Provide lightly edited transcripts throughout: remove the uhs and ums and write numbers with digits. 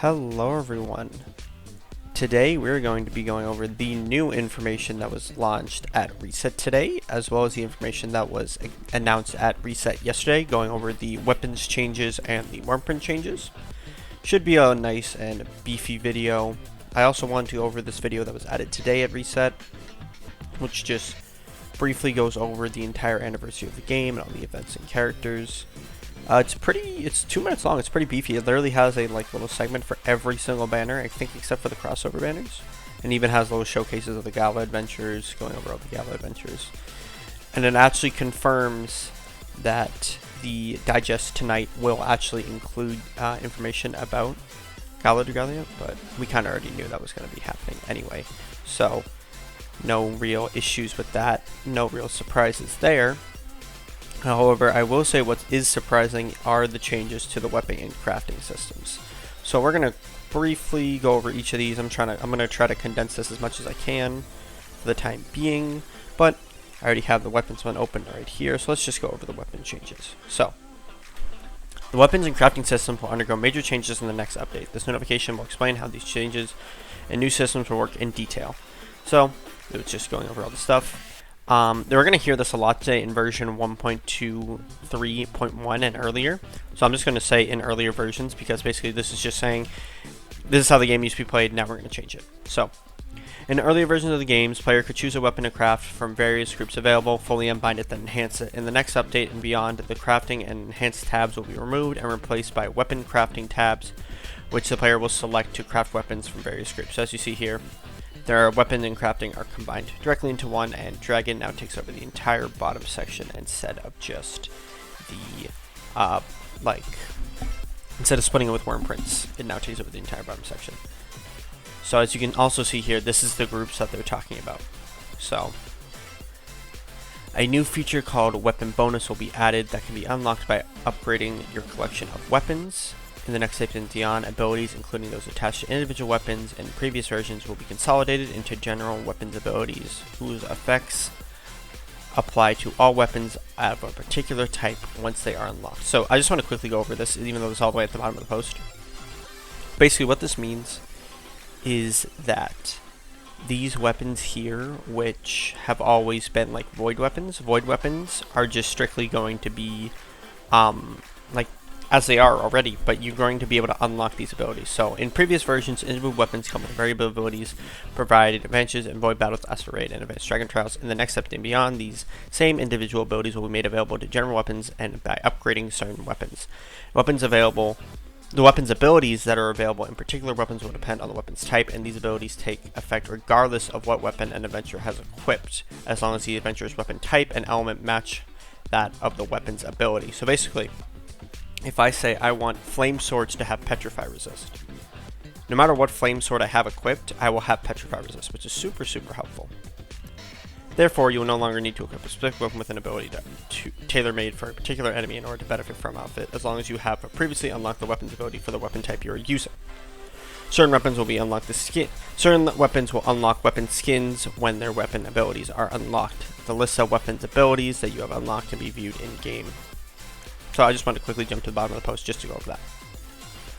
Hello everyone. Today we're going to be going over the new information that was launched at Reset today, as well as the information that was announced at Reset yesterday, going over the weapons changes and the Wymprin changes. Should be a nice and beefy video. I also want to go over this video that was added today at Reset, which just briefly goes over the entire anniversary of the game and all the events and characters. It's 2 minutes long. It's pretty beefy. It literally has a little segment for every single banner, I think, except for the crossover banners, and even has little showcases of the Gala adventures, going over all the Gala adventures. And it actually confirms that the digest tonight will actually include information about Gala Dragalia, but we kind of already knew that was going to be happening anyway, so no real issues with that, no real surprises there. However, I will say what is surprising are the changes to the weapon and crafting systems. So we're going to briefly go over each of these. I'm going to try to condense this as much as I can for the time being, but I already have the weapons one open right here, so let's just go over the weapon changes. So, the weapons and crafting systems will undergo major changes in the next update. This notification will explain how these changes and new systems will work in detail. So, it's just going over all the stuff. We're going to hear this a lot today in version 1.23.1 and earlier. So I'm just going to say in earlier versions, because basically this is just saying this is how the game used to be played, now we're going to change it. So, in earlier versions of the games, player could choose a weapon to craft from various groups available, fully unbind it, then enhance it. In the next update and beyond, the crafting and enhanced tabs will be removed and replaced by weapon crafting tabs, which the player will select to craft weapons from various groups. So as you see here, their weapon and crafting are combined directly into one, and Dragon now takes over the entire bottom section instead of just the, instead of splitting it with Wymprints, it now takes over the entire bottom section. So as you can also see here, this is the groups that they're talking about. So, a new feature called Weapon Bonus will be added that can be unlocked by upgrading your collection of weapons. In the next update and beyond, abilities, including those attached to individual weapons in previous versions, will be consolidated into general weapons abilities, whose effects apply to all weapons of a particular type once they are unlocked. So I just want to quickly go over this, even though it's all the way at the bottom of the post. Basically what this means is that these weapons here, which have always been like void weapons are just strictly going to be as they are already, but you're going to be able to unlock these abilities. So in previous versions, individual weapons come with variable abilities, provided advantages in void battles, astral raid, and advanced dragon trials. In the next update and beyond, these same individual abilities will be made available to general weapons and by upgrading certain weapons. The weapons abilities that are available in particular weapons will depend on the weapon's type, and these abilities take effect regardless of what weapon an adventurer has equipped, as long as the adventurer's weapon type and element match that of the weapon's ability. So basically, if I say I want flame swords to have petrify resist, no matter what flame sword I have equipped, I will have petrify resist, which is super helpful. Therefore, you will no longer need to equip a specific weapon with an ability to tailor-made for a particular enemy in order to benefit from outfit, as long as you have previously unlocked the weapon's ability for the weapon type you are using. Certain weapons will unlock weapon skins when their weapon abilities are unlocked. The list of weapons abilities that you have unlocked can be viewed in game. So I just want to quickly jump to the bottom of the post just to go over that,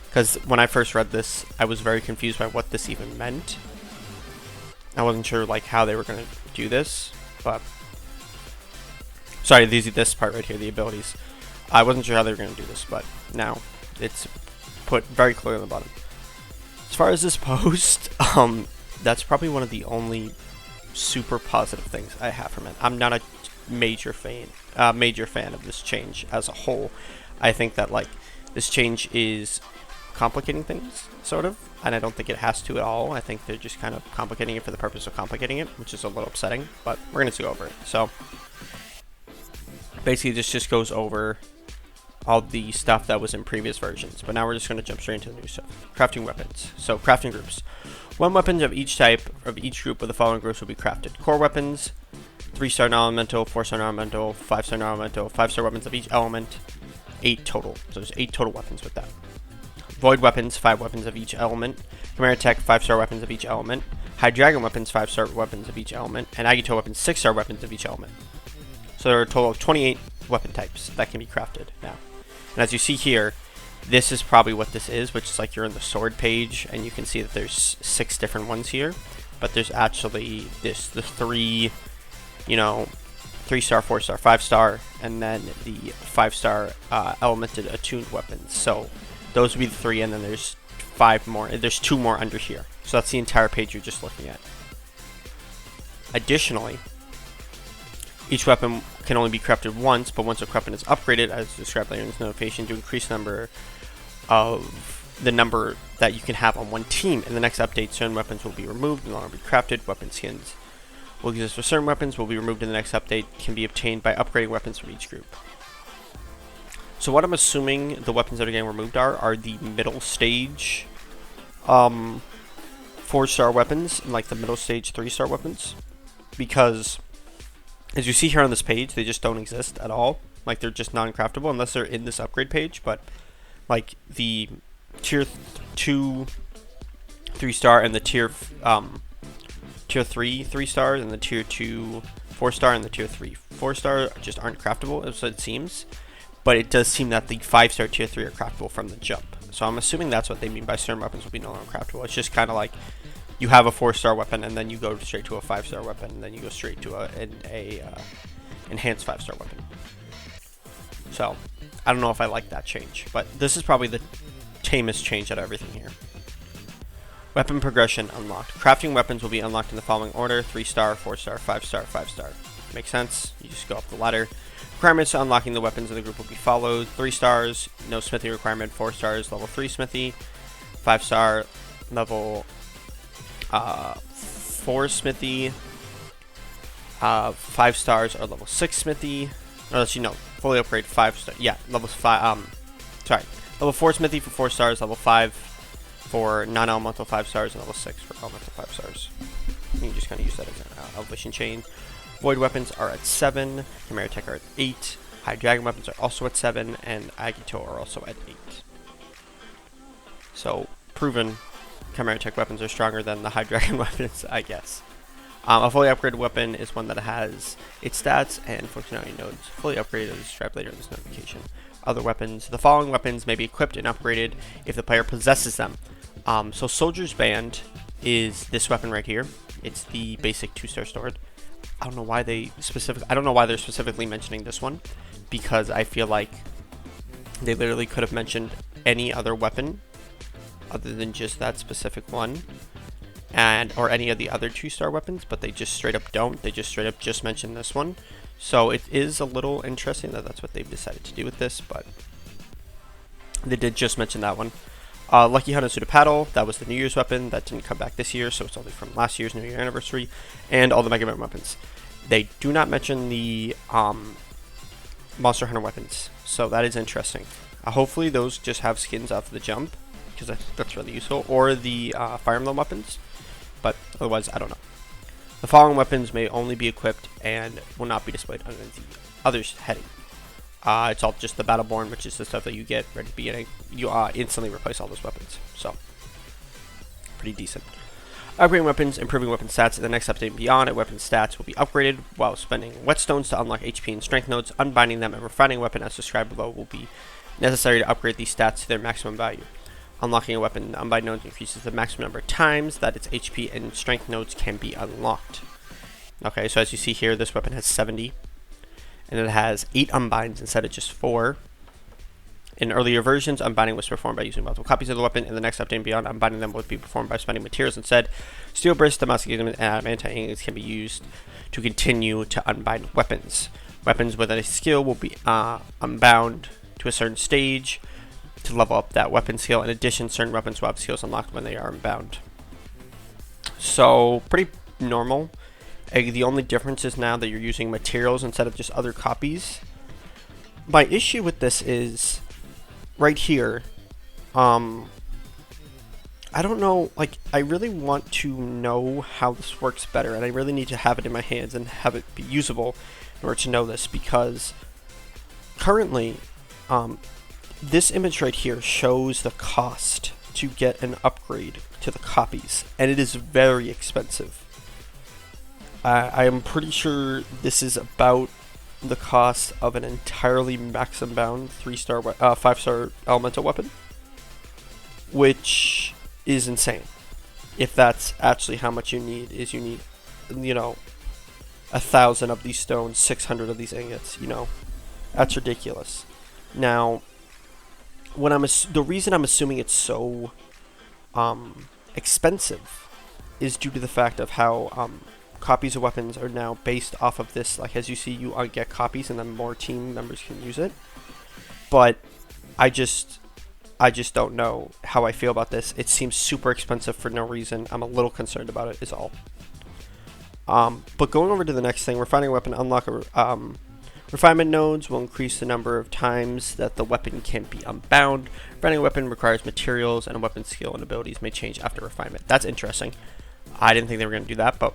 because when I first read this, I was very confused by what this even meant. I wasn't sure how they were going to do this, but sorry, this part right here, the abilities. I wasn't sure how they were going to do this, but now it's put very clearly on the bottom. As far as this post, that's probably one of the only super positive things I have from it. I'm not a major fan of this change as a whole. I think that this change is complicating things, sort of, and I don't think it has to at all. I think they're just kind of complicating it for the purpose of complicating it, which is a little upsetting, but we're going to go over it. So basically this just goes over all the stuff that was in previous versions, but now we're just going to jump straight into the new stuff. Crafting weapons. So crafting groups. 1 weapon of each type of each group of the following groups will be crafted. Core weapons, 3-star non-elemental, 4-star non-elemental, 5-star non-elemental, 5-star weapons of each element, 8 total. So there's 8 total weapons with that. Void weapons, 5 weapons of each element. Chimera Tech, 5-star weapons of each element. High Dragon weapons, 5-star weapons of each element. And Agito weapons, 6-star weapons of each element. So there are a total of 28 weapon types that can be crafted now. And as you see here, This is probably what this is, which is like you're in the sword page, and you can see that there's 6 different ones here. But there's actually the 3, you know, 3-star, 4-star, 5-star, and then the 5-star elemented attuned weapons. So those would be the 3, and then there's 5 more. There's 2 more under here. So that's the entire page you're just looking at. Additionally, each weapon can only be crafted once, but once a weapon is upgraded, as described later in this notification, to increase the number that you can have on one team. In the next update, certain weapons will be removed, no longer be crafted. Weapon skins will exist for certain weapons, will be removed in the next update, can be obtained by upgrading weapons from each group. So what I'm assuming the weapons that are getting removed are the middle stage 4-star weapons, and like the middle stage 3-star weapons, because as you see here on this page, they just don't exist at all. Like, they're just non-craftable unless they're in this upgrade page. But like the tier 2 3-star and the tier 3 3-stars and the tier 2 4-star and the tier 3 4-star just aren't craftable, as it seems. But it does seem that the 5-star tier 3 are craftable from the jump. So I'm assuming that's what they mean by certain weapons will be no longer craftable. It's just kind of like you have a 4-star weapon, and then you go straight to a 5-star weapon, and then you go straight to an enhanced 5-star weapon. So I don't know if I like that change, but this is probably the tamest change out of everything here. Weapon progression unlocked. Crafting weapons will be unlocked in the following order: 3-star, 4-star, 5-star, 5-star. Makes sense. You just go up the ladder. Requirements to unlocking the weapons in the group will be followed: 3 stars, no smithy requirement; 4 stars, level 3 smithy; 5-star, level 4 smithy; 5 stars or level 6 smithy. Or let's you know, fully upgrade 5 star. Yeah, level 5. Level 4 smithy for 4 stars, level 5 for non-elemental 5 stars, and level 6 for elemental 5 stars. You can just kind of use that as an elevation chain. Void weapons are at 7, Chimera Tech are at 8, High Dragon weapons are also at 7, and Agito are also at 8. So, proven Chimera Tech weapons are stronger than the High Dragon weapons, I guess. A fully upgraded weapon is one that has its stats and functionality nodes fully upgraded, as described later in this notification. Other weapons. The following weapons may be equipped and upgraded if the player possesses them. So Soldier's Band is this weapon right here. It's the basic 2-star sword. I don't know why they're specifically mentioning this one, because I feel like they literally could have mentioned any other weapon other than just that specific one, or any of the other 2-star weapons, but they just straight up don't. They just straight up just mention this one. So it is a little interesting that that's what they've decided to do with this, but they did just mention that one. Lucky Hunt and Suda Paddle, that was the New Year's weapon. That didn't come back this year, so it's only from last year's New Year anniversary. And all the Mega Man weapons. They do not mention the Monster Hunter weapons, so that is interesting. Hopefully those just have skins off the jump, because that's really useful, or the Fire Emblem weapons, but otherwise I don't know. The following weapons may only be equipped and will not be displayed under the others heading. It's all just the Battleborn, which is the stuff that you get right at the beginning. You instantly replace all those weapons, so pretty decent. Upgrading weapons, improving weapon stats. In the next update and beyond, a weapon stats will be upgraded while spending whetstones to unlock HP and strength nodes. Unbinding them and refining a weapon as described below will be necessary to upgrade these stats to their maximum value. Unlocking a weapon unbind nodes increases the maximum number of times that its HP and strength nodes can be unlocked. Okay, so as you see here, this weapon has 70, and it has 8 unbinds instead of just 4. In earlier versions, unbinding was performed by using multiple copies of the weapon. In the next update and beyond, unbinding them would be performed by spending materials instead. Steel Brist, Damascus, and anti-ingots can be used to continue to unbind weapons. Weapons with a skill will be unbound to a certain stage to level up that weapon skill. In addition, certain weapons will have skills unlocked when they are unbound. So, pretty normal. The only difference is now that you're using materials instead of just other copies. My issue with this is right here. I don't know, like, I really want to know how this works better, and I really need to have it in my hands and have it be usable in order to know this, because currently, this image right here shows the cost to get an upgrade to the copies, and it is very expensive. I am pretty sure this is about the cost of an entirely maximum bound 5-star elemental weapon, which is insane. If that's actually how much you need, is you need, 1,000 of these stones, 600 of these ingots, that's ridiculous. Now, the reason I'm assuming it's so expensive is due to the fact of how copies of weapons are now based off of this. Like, as you see, you get copies and then more team members can use it. But I just don't know how I feel about this. It seems super expensive for no reason. I'm a little concerned about it is all. But going over to the next thing, refining a weapon, unlock refinement nodes will increase the number of times that the weapon can be unbound. Refining a weapon requires materials, and a weapon's skill and abilities may change after refinement. That's interesting. I didn't think they were going to do that, but,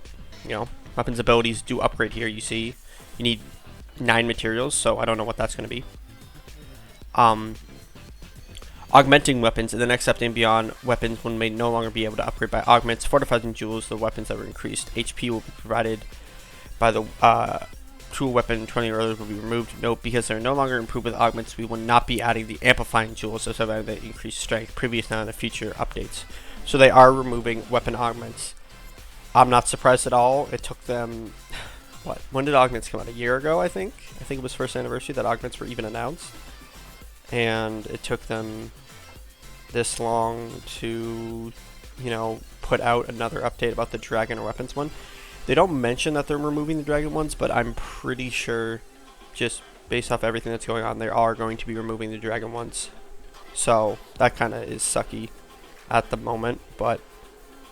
weapons abilities do upgrade here. You see, you need 9 materials, so I don't know what that's going to be. Augmenting weapons. In the next update and beyond, weapons may no longer be able to upgrade by augments. Fortified jewels, the weapons that were increased. HP will be provided by the true weapon 20 or earlier will be removed. Note, because they're no longer improved with augments, we will not be adding the amplifying jewels as well as the increased strength previous now in the future updates. So they are removing weapon augments. I'm not surprised at all. It took them, when did augments come out? A year ago, I think. I think it was first anniversary that augments were even announced. And it took them this long to, put out another update about the dragon or weapons one. They don't mention that they're removing the dragon ones, but I'm pretty sure, just based off everything that's going on, they are going to be removing the dragon ones. So that kind of is sucky at the moment, but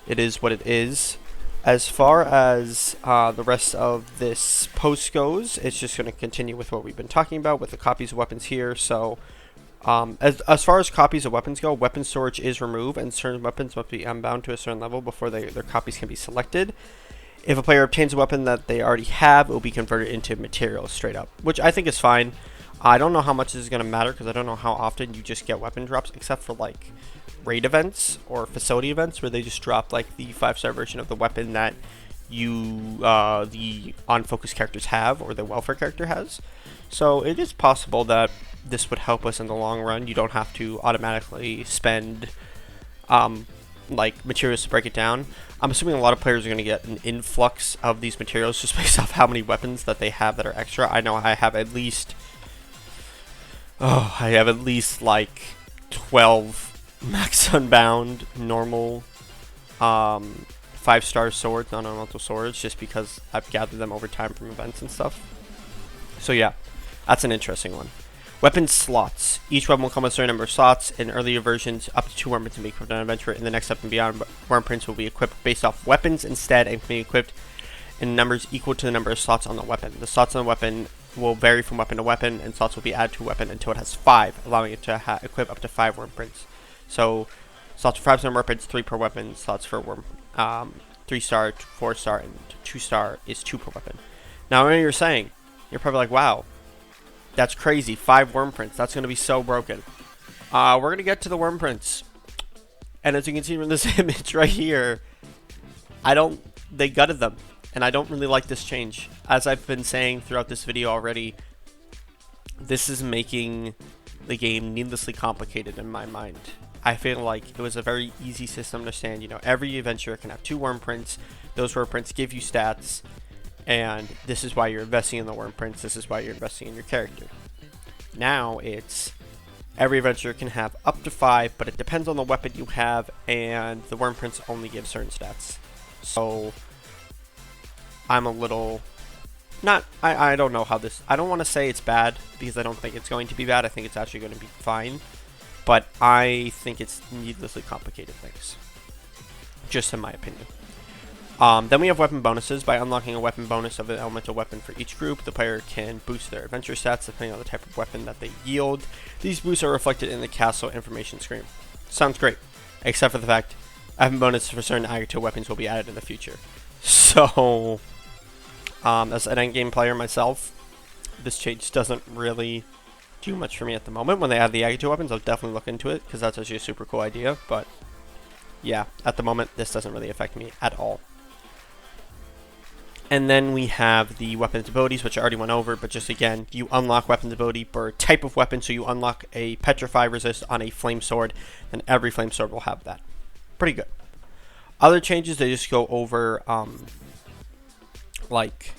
it is what it is. As far as the rest of this post goes, it's just going to continue with what we've been talking about with the copies of weapons here. So as far as copies of weapons go, weapon storage is removed, and certain weapons must be unbound to a certain level before their copies can be selected. If a player obtains a weapon that they already have, it will be converted into materials straight up, which I think is fine. I don't know how much this is going to matter because I don't know how often you just get weapon drops, except for like raid events or facility events where they just drop like the 5-star version of the weapon that the on-focus characters have or the welfare character has. So it is possible that this would help us in the long run. You don't have to automatically spend like materials to break it down. I'm assuming a lot of players are going to get an influx of these materials just based off how many weapons that they have that are extra. I know I have at least like 12 max unbound normal 5-star swords, non-elemental swords, just because I've gathered them over time from events and stuff. So yeah, that's an interesting one. Weapon slots. Each weapon will come with a certain number of slots. In earlier versions, up to 2 weapons can be equipped on adventure. In the next up and beyond, Wymprints will be equipped based off weapons instead and can be equipped in numbers equal to the number of slots on the weapon. The slots on the weapon will vary from weapon to weapon, and slots will be added to a weapon until it has 5, allowing it to equip up to 5 Wymprints. So, slots for 5-star Wymprints, 3 per weapon. Slots for 3-star, 4-star, and 2-star is 2 per weapon. Now, when you're saying, you're probably like, wow, that's crazy. 5 Wymprints. That's going to be so broken. We're going to get to the Wymprints. And as you can see from this image right here, they gutted them. And I don't really like this change. As I've been saying throughout this video already, this is making the game needlessly complicated in my mind. I feel like it was a very easy system to understand. Every adventurer can have 2 Wymprints. Those Wymprints give you stats. And this is why you're investing in the Wymprints. This is why you're investing in your character. Now it's every adventurer can have up to 5, but it depends on the weapon you have, and the Wymprints only give certain stats. So I'm a little I don't know how this. I don't want to say it's bad because I don't think it's going to be bad. I think it's actually going to be fine, but I think it's needlessly complicated things, just in my opinion. Then we have weapon bonuses. By unlocking a weapon bonus of an elemental weapon for each group, the player can boost their adventure stats depending on the type of weapon that they yield. These boosts are reflected in the castle information screen. Sounds great, except for the fact weapon bonuses for certain Agato weapons will be added in the future. So, as an endgame player myself, this change doesn't really do much for me at the moment. When they add the Agato weapons, I'll definitely look into it because that's actually a super cool idea. But yeah, at the moment, this doesn't really affect me at all. And then we have the weapons abilities, which I already went over, but just again, you unlock weapons ability per type of weapon. So you unlock a petrify resist on a flame sword, and every flame sword will have that. Pretty good. Other changes, they just go over like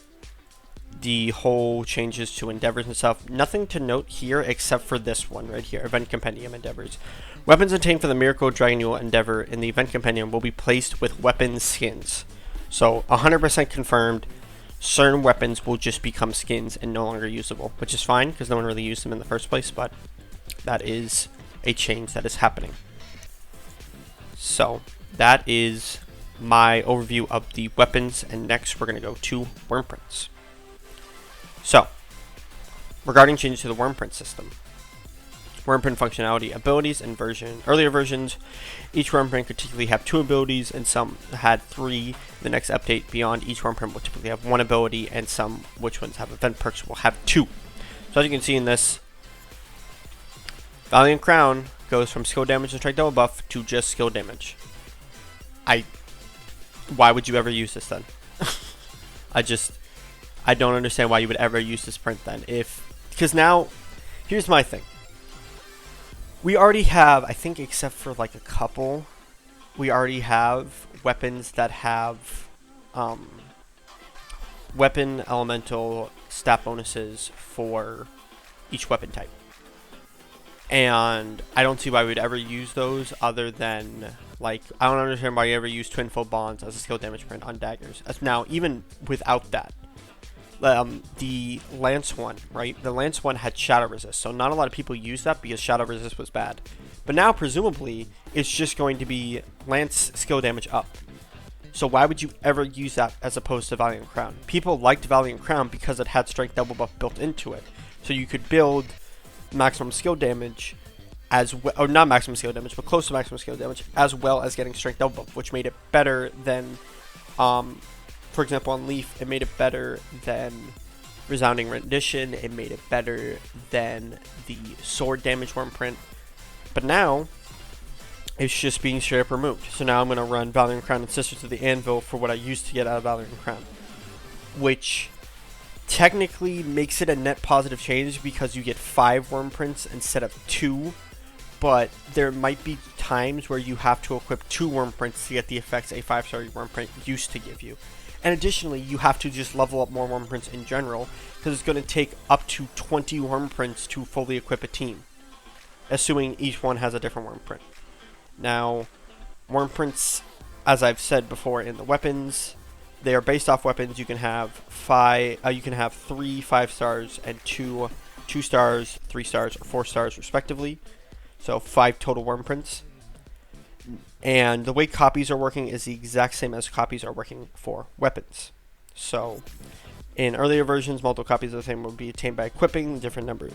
the whole changes to endeavors and stuff. Nothing to note here except for this one right here, Event Compendium Endeavors. Weapons obtained for the Miracle Dragonule Endeavor in the Event Compendium will be placed with weapon skins. So 100% confirmed, certain weapons will just become skins and no longer usable, which is fine because no one really used them in the first place, but that is a change that is happening. So that is my overview of the weapons, and next we're going to go to Wymprints. So, regarding changes to the Wyrmprint system, Wyrmprint functionality, abilities, and earlier versions, each Wyrmprint could typically have 2 abilities, and some had 3. The next update beyond each Wyrmprint will typically have 1 ability, and some, which ones have event perks, will have 2. So as you can see in this, Valiant Crown goes from skill damage and strike double buff to just skill damage. Why would you ever use this then? I don't understand why you would ever use this print then. Because now, here's my thing. We already have, I think except for like a couple, we already have weapons that have weapon elemental stat bonuses for each weapon type. And I don't see why we'd ever use those other than, like, I don't understand why you ever use Twinfold Bonds as a skill damage print on daggers. As now, even without that, the Lance one, right? The Lance one had Shadow Resist, so not a lot of people use that because Shadow Resist was bad. But now, presumably, it's just going to be Lance skill damage up. So why would you ever use that as opposed to Valiant Crown? People liked Valiant Crown because it had Strength Double Buff built into it. So you could build maximum skill damage as well, or not maximum skill damage, but close to maximum skill damage, as well as getting Strength Double Buff, which made it better than, for example, on Leaf, it made it better than Resounding Rendition, it made it better than the Sword Damage Wyrmprint, but now, it's just being straight up removed. So now I'm going to run Valiant Crown and Sisters of the Anvil for what I used to get out of Valiant Crown, which technically makes it a net positive change because you get 5 Wyrmprints instead of 2, but there might be times where you have to equip 2 Wyrmprints to get the effects a 5-star Wyrmprint used to give you. And additionally, you have to just level up more Wyrmprints in general, because it's going to take up to 20 Wyrmprints to fully equip a team, assuming each one has a different Wyrmprint. Now, Wyrmprints, as I've said before in the weapons, they are based off weapons. You can have 3 5-stars and 2 2-stars, 3 stars, or 4 stars respectively. So 5 total Wyrmprints. And the way copies are working is the exact same as copies are working for weapons. So in earlier versions, multiple copies of the same would be attained by equipping different numbers,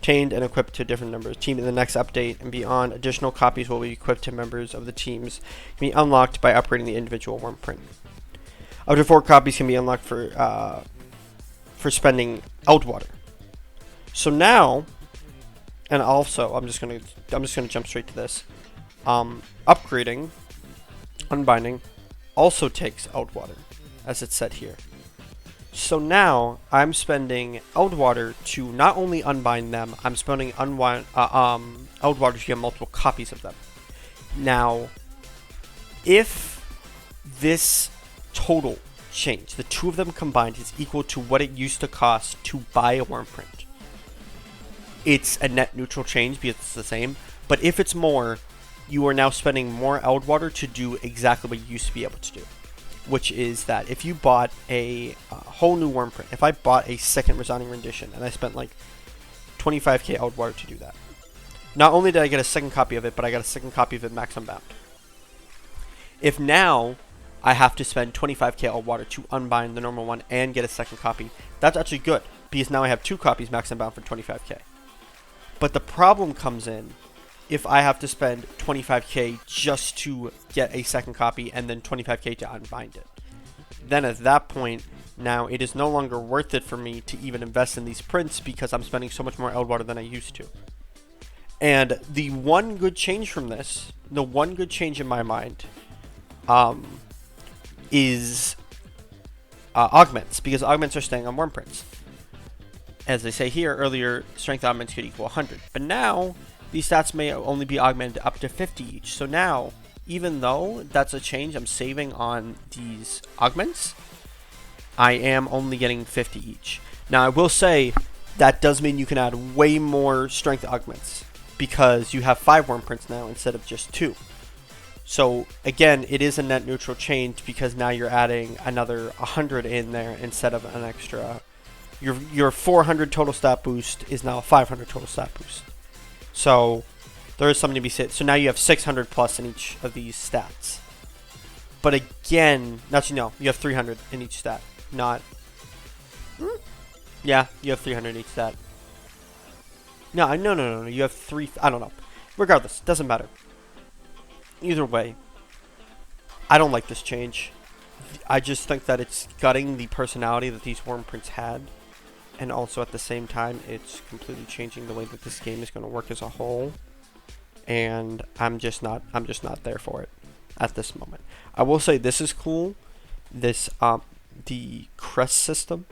chained and equipped to different numbers. Team in the next update and beyond, additional copies will be equipped to members of the teams, can be unlocked by upgrading the individual Wyrmprint. Up to 4 copies can be unlocked for spending Eldwater. So now, and also I'm just gonna jump straight to this. Upgrading, unbinding, also takes Eldwater, as it's said here. So now I'm spending Eldwater to not only unbind them, I'm spending Eldwater to get multiple copies of them. Now, if this total change, the 2 of them combined, is equal to what it used to cost to buy a Wyrmprint, it's a net neutral change because it's the same. But if it's more, you are now spending more Eldwater to do exactly what you used to be able to do, which is that if you bought a whole new Wyrmprint, if I bought a second Resounding Rendition and I spent like 25k Eldwater to do that, not only did I get a second copy of it, but I got a second copy of it max unbound. If now I have to spend 25k Eldwater to unbind the normal one and get a second copy, that's actually good because now I have 2 copies max unbound for 25k. But the problem comes in if I have to spend 25k just to get a second copy and then 25k to unbind it. Then at that point, now it is no longer worth it for me to even invest in these prints because I'm spending so much more Eldwater than I used to. And the one good change from this, the one good change in my mind, is augments, because augments are staying on Wymprints. As they say here, earlier strength augments could equal 100, but now these stats may only be augmented up to 50 each. So now, even though that's a change I'm saving on these augments, I am only getting 50 each. Now I will say that does mean you can add way more strength augments, because you have 5 Wymprints now instead of just 2. So again, it is a net neutral change, because now you're adding another 100 in there instead of an extra. Your 400 total stat boost is now a 500 total stat boost. So there is something to be said. So now you have 600 plus in each of these stats. But again, you have 300 in each stat. Yeah, you have 300 in each stat. No. You have 3. I don't know. Regardless, doesn't matter. Either way, I don't like this change. I just think that it's gutting the personality that these Wymprints had, and also at the same time, it's completely changing the way that this game is going to work as a whole. And I'm just not there for it at this moment. I will say this is cool. This the crest system.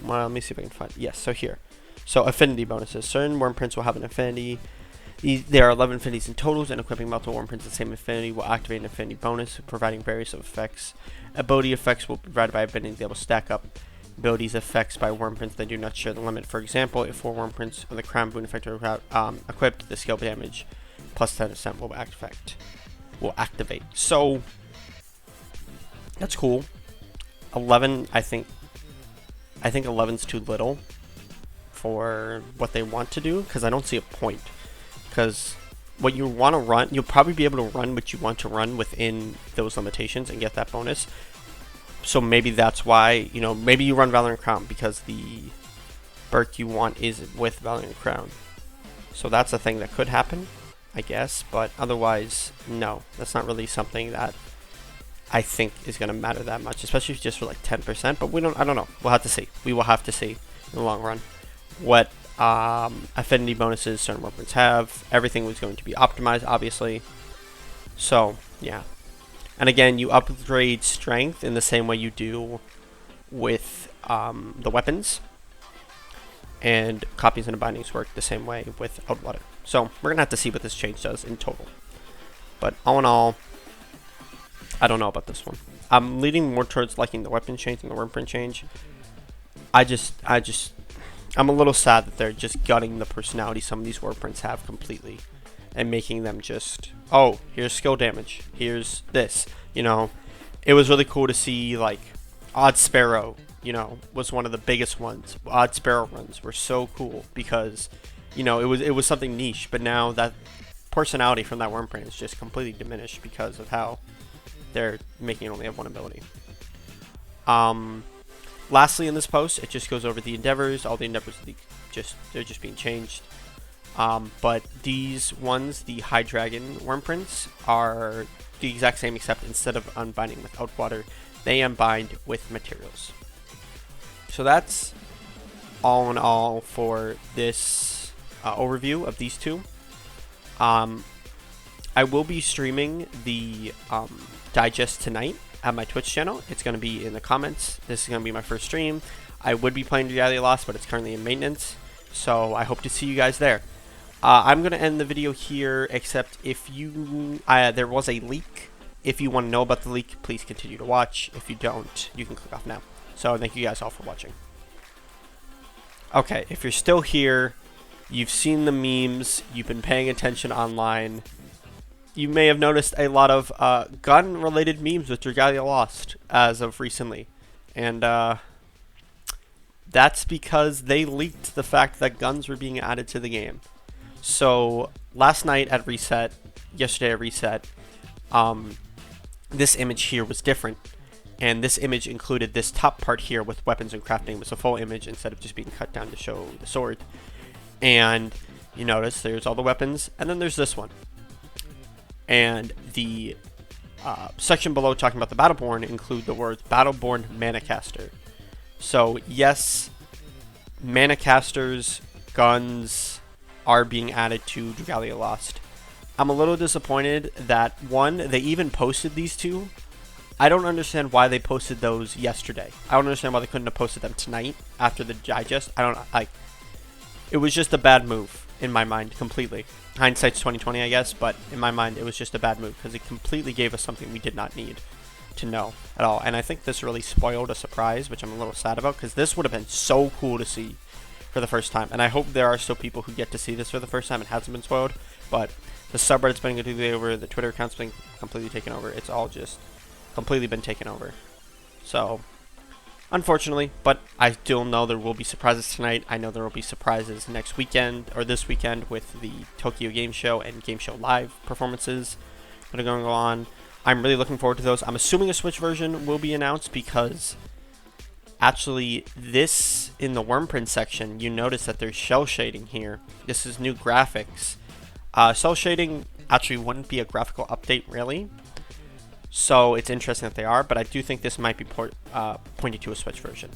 Well, let me see if I can find it. Yes, so here. So affinity bonuses. Certain Wymprints will have an affinity. There are 11 affinities in totals, and equipping multiple Wymprints the same affinity will activate an affinity bonus, providing various effects. Ability effects will be provided by abilities that will stack up abilities effects by Wymprints that do not share the limit. For example, if 4 Wymprints of the Crown Boon effect are equipped, the skill damage plus 10% will activate. So that's cool. 11, I think 11's too little for what they want to do, because I don't see a point. Because what you want to run, you'll probably be able to run what you want to run within those limitations and get that bonus. So maybe that's why, maybe you run Valiant Crown because the Berk you want is with Valiant Crown. So that's a thing that could happen, I guess. But otherwise, no, that's not really something that I think is going to matter that much, especially just for like 10%. But I don't know. We'll have to see. We will have to see in the long run what affinity bonuses certain weapons have. Everything was going to be optimized, obviously. So yeah, and again, you upgrade strength in the same way you do with the weapons, and copies and bindings work the same way with Outwater. So we're gonna have to see what this change does in total. But all in all, I don't know about this one. I'm leaning more towards liking the weapon change than the Wymprint change. I'm a little sad that they're just gutting the personality some of these Wymprints have completely, and making them just, oh, here's skill damage, here's this. It was really cool to see, like, Odd Sparrow, was one of the biggest ones. Odd Sparrow runs were so cool because, it was something niche, but now that personality from that Wymprint is just completely diminished because of how they're making it only have one ability. Lastly, in this post, it just goes over the endeavors. All the endeavors, they're just being changed. But these ones, the High Dragon Wymprints, are the exact same, except instead of unbinding with Outwater, they unbind with materials. So that's all in all for this overview of these two. I will be streaming the digest tonight at my Twitch channel. It's going to be in the comments. This is going to be my first stream. I would be playing Dragalia Lost, but it's currently in maintenance, so I hope to see you guys there. I'm going to end the video here, except if you there was a leak. If you want to know about the leak, please continue to watch. If you don't, you can click off now. So thank you guys all for watching. Okay, if you're still here, you've seen the memes, you've been paying attention online, you may have noticed a lot of gun-related memes with Dragalia Lost as of recently. And that's because they leaked the fact that guns were being added to the game. So last night at Reset, yesterday at Reset, this image here was different. And this image included this top part here with weapons and crafting. It was a full image instead of just being cut down to show the sword. And you notice there's all the weapons, and then there's this one. And the section below talking about the Battleborn include the words Battleborn Manicaster. So yes, Manicasters, guns are being added to Dragalia Lost. I'm a little disappointed that, one, they even posted these two I don't understand why they posted those yesterday. I don't understand why they couldn't have posted them tonight after the digest. I don't like. It was just a bad move in my mind, completely. Hindsight's 2020, I guess, but in my mind, it was just a bad move because it completely gave us something we did not need to know at all. And I think this really spoiled a surprise, which I'm a little sad about, because this would have been so cool to see for the first time. And I hope there are still people who get to see this for the first time and hasn't been spoiled. But the subreddit's been completely over, the Twitter account's been completely taken over. It's all just completely been taken over. So, unfortunately, but I still know there will be surprises tonight. I know there will be surprises next weekend, or this weekend, with the Tokyo Game Show and Game Show Live performances that are going to go on. I'm really looking forward to those. I'm assuming a Switch version will be announced because actually this, in the Wymprints section, you notice that there's shell shading here. This is new graphics. Cell shading actually wouldn't be a graphical update, really. So it's interesting that they are, but I do think this might be pointing to a Switch version.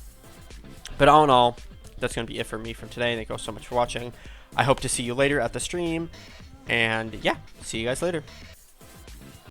But all in all, that's going to be it for me from today. Thank you all so much for watching. I hope to see you later at the stream. And yeah, see you guys later.